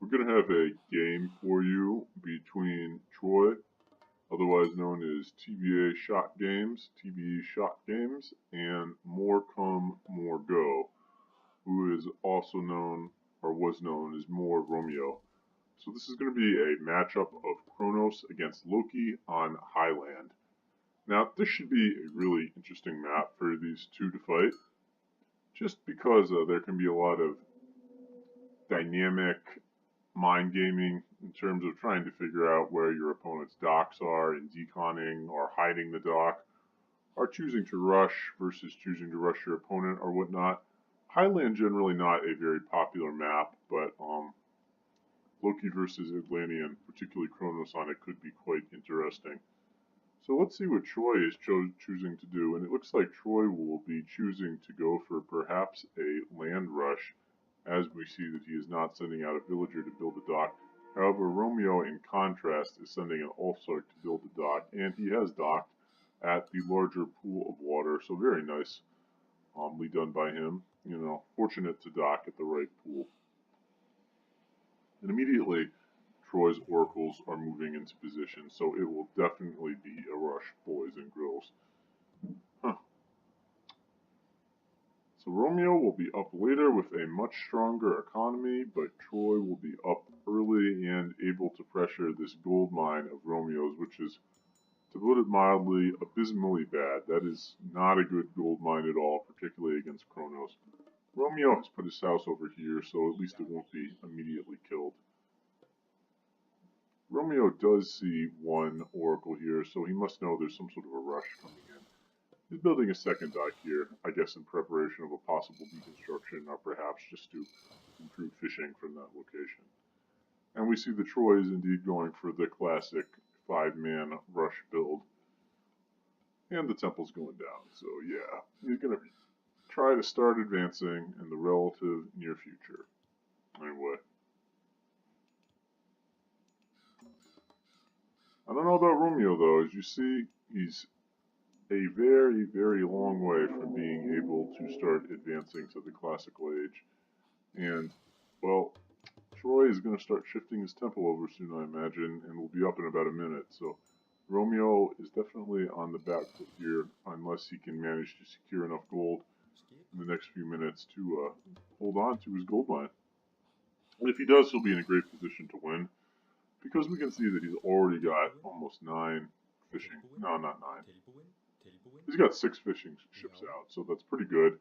We're going to have a game for you between Troy, otherwise known as TBE Shot Games, and More Come, More Go, who is also known, or was known as More Romio. So this is going to be a matchup of Kronos against Loki on Highland. Now, this should be a really interesting map for these two to fight, just because there can be a lot of dynamic mind gaming in terms of trying to figure out where your opponent's docks are and deconning or hiding the dock, or choosing to rush versus choosing to rush your opponent or whatnot. Highland generally not a very popular map, but Loki versus Atlantean, particularly Kronos on it, could be quite interesting. So let's see what Troy is choosing to do, and it looks like Troy will be choosing to go for perhaps a land rush, as we see that he is not sending out a villager to build a dock. However, Romeo, in contrast, is sending an Ulfsark to build a dock, and he has docked at the larger pool of water, so very nice done by him. You know, fortunate to dock at the right pool. And immediately, Troy's oracles are moving into position, so it will definitely be a rush, boys and girls. So Romeo will be up later with a much stronger economy, but Troy will be up early and able to pressure this gold mine of Romeo's, which is, to put it mildly, abysmally bad. That is not a good gold mine at all, particularly against Kronos. Romeo has put his house over here, so at least it won't be immediately killed. Romeo does see one oracle here, so he must know there's some sort of a rush coming in. He's building a second dock here, I guess in preparation of a possible deconstruction, or perhaps just to improve fishing from that location. And we see the Troy is indeed going for the classic 5-man rush build. And the temple's going down, so yeah, he's going to try to start advancing in the relative near future. Anyway. I don't know about Romeo, though. As you see, he's a very, very long way from being able to start advancing to the classical age. And, well, Troy is going to start shifting his temple over soon, I imagine, and will be up in about a minute. So Romeo is definitely on the back foot here, unless he can manage to secure enough gold in the next few minutes to hold on to his gold mine. And if he does, he'll be in a great position to win, because we can see that he's already got almost 9 fishing. No, not 9. He's got 6 fishing ships out, so that's pretty good.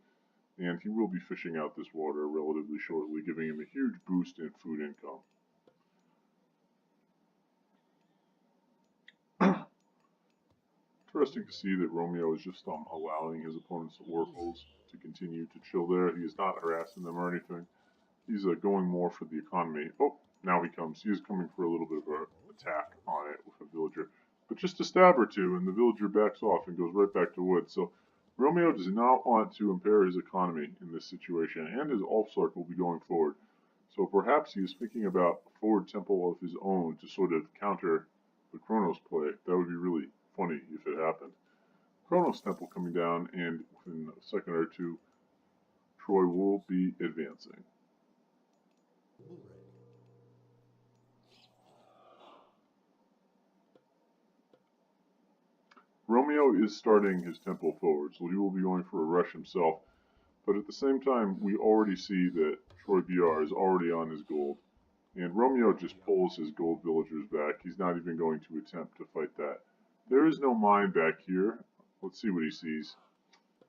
And he will be fishing out this water relatively shortly, giving him a huge boost in food income. Interesting to see that Romeo is just allowing his opponent's oracles to continue to chill there. He is not harassing them or anything. He's going more for the economy. Oh, now he comes. He is coming for a little bit of an attack on it with a villager. But just a stab or two, and the villager backs off and goes right back to wood. So Romeo does not want to impair his economy in this situation, and his Ulfsark will be going forward. So perhaps he is thinking about a forward temple of his own to sort of counter the Kronos play. That would be really funny if it happened. Kronos temple coming down, and within a second or two, Troy will be advancing. Romeo is starting his temple forward, so he will be going for a rush himself. But at the same time, we already see that Troy BR is already on his gold. And Romeo just pulls his gold villagers back. He's not even going to attempt to fight that. There is no mine back here. Let's see what he sees.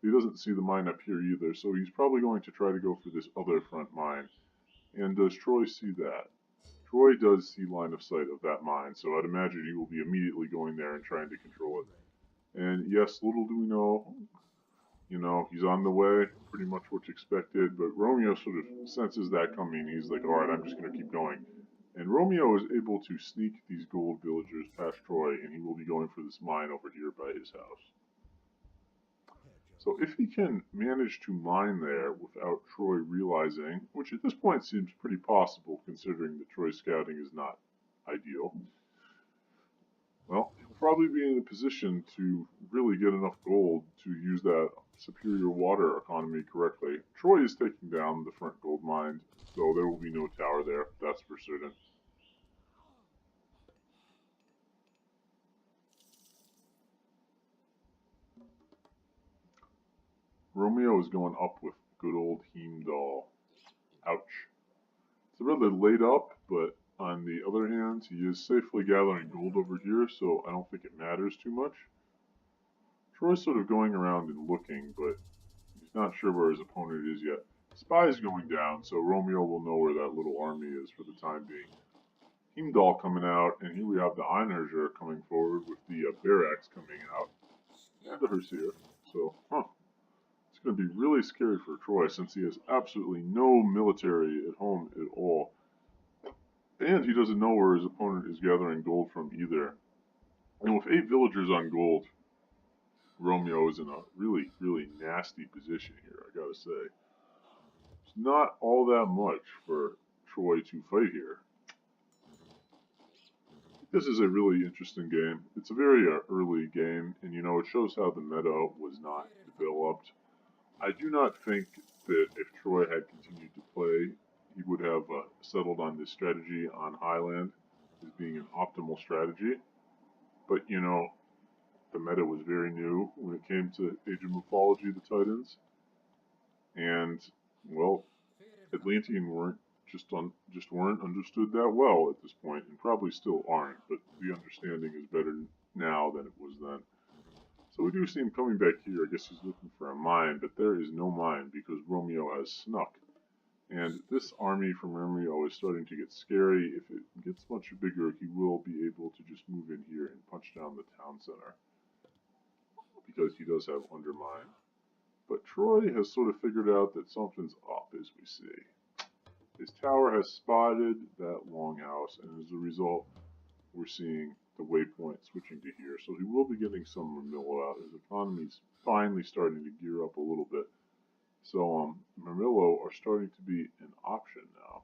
He doesn't see the mine up here either, so he's probably going to try to go for this other front mine. And does Troy see that? Troy does see line of sight of that mine, so I'd imagine he will be immediately going there and trying to control it. And yes, little do we know, he's on the way, pretty much what's expected, but Romeo sort of senses that coming. He's like, alright, I'm just going to keep going. And Romeo is able to sneak these gold villagers past Troy, and he will be going for this mine over here by his house. So if he can manage to mine there without Troy realizing, which at this point seems pretty possible considering that Troy's scouting is not ideal, well, he'll probably be in a position to really get enough gold to use that superior water economy correctly. Troy is taking down the front gold mine, so there will be no tower there. That's that's for certain. Romeo is going up with good old Heimdall. Ouch. It's rather laid up, but on the other hand, he is safely gathering gold over here, so I don't think it matters too much. Troy's sort of going around and looking, but he's not sure where his opponent is yet. Spy is going down, so Romeo will know where that little army is for the time being. Heimdall coming out, and here we have the Einherjar coming forward with the Barracks coming out, and the Herseer. So, it's going to be really scary for Troy since he has absolutely no military at home at all. And he doesn't know where his opponent is gathering gold from either. And with 8 villagers on gold, Romeo is in a really, really nasty position here, I gotta say. It's not all that much for Troy to fight here. This is a really interesting game. It's a very early game, and you know, it shows how the meta was not developed. I do not think that if Troy had continued to play, he would have settled on this strategy on Highland as being an optimal strategy. But, you know, the meta was very new when it came to Age of Mythology, the Titans. And, well, Atlantean weren't understood that well at this point, and probably still aren't, but the understanding is better now than it was then. So we do see him coming back here. I guess he's looking for a mine, but there is no mine because Romeo has snuck. And this army from Romeo is starting to get scary. If it gets much bigger, he will be able to just move in here and punch down the town center, because he does have undermine. But Troy has sort of figured out that something's up, as we see. His tower has spotted that longhouse, and as a result, we're seeing the waypoint switching to here. So he will be getting some Romillo out. His economy's finally starting to gear up a little bit. So Romillo are starting to be an option now.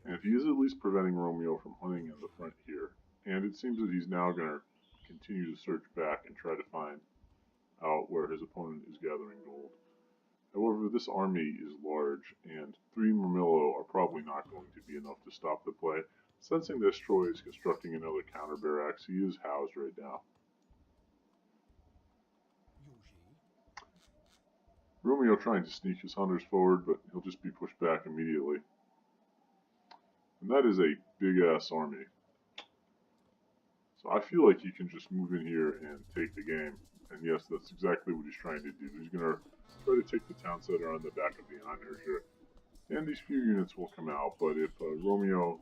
And he is at least preventing Romeo from hunting in the front here. And it seems that he's now going to continue to search back and try to find out where his opponent is gathering gold. However, this army is large, and 3 Romillo are probably not going to be enough to stop the play. Sensing this, Troy is constructing another counter barracks. He is housed right now. Romeo trying to sneak his hunters forward, but he'll just be pushed back immediately. And that is a big-ass army. So I feel like he can just move in here and take the game. And yes, that's exactly what he's trying to do. He's going to try to take the town center on the back of the Einherjar. And these few units will come out, but if Romeo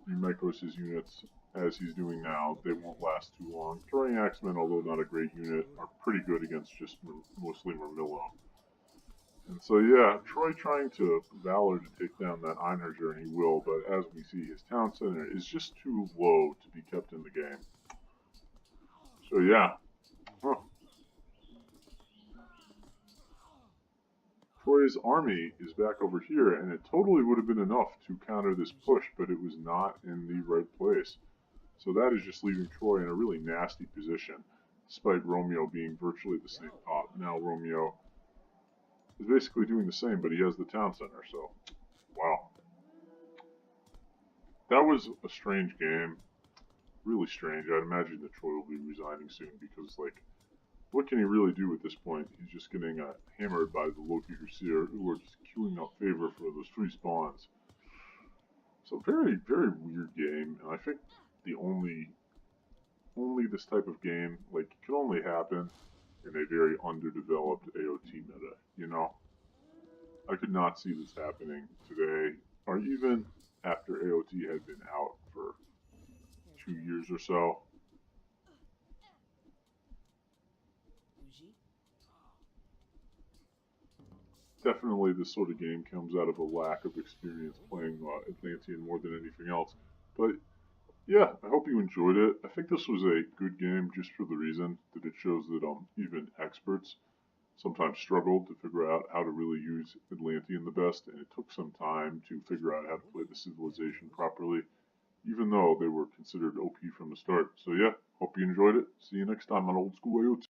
remicros his units as he's doing now, they won't last too long. Throwing Axemen, although not a great unit, are pretty good against just mostly Romillo. And so yeah, Troy trying to Valor to take down that Einherjar, and he will, but as we see, his town center is just too low to be kept in the game. So yeah. Troy's army is back over here, and it totally would have been enough to counter this push, but it was not in the right place. So that is just leaving Troy in a really nasty position, despite Romeo being virtually the same top. Now Romeo is basically doing the same, but he has the town center, so wow. That was a strange game. Really strange. I'd imagine that Troy will be resigning soon because, like, what can he really do at this point? He's just getting hammered by the Loki Herseer, who are just queuing up favor for those 3 spawns. So very, very weird game, and I think the only this type of game, like, it can only happen in a very underdeveloped AOT meta, you know? I could not see this happening today, or even after AOT had been out for 2 years or so. Definitely this sort of game comes out of a lack of experience playing Atlantean more than anything else. But yeah, I hope you enjoyed it. I think this was a good game just for the reason that it shows that even experts sometimes struggle to figure out how to really use Atlantean the best, and it took some time to figure out how to play the civilization properly, even though they were considered OP from the start. So yeah, hope you enjoyed it. See you next time on Old School AOT.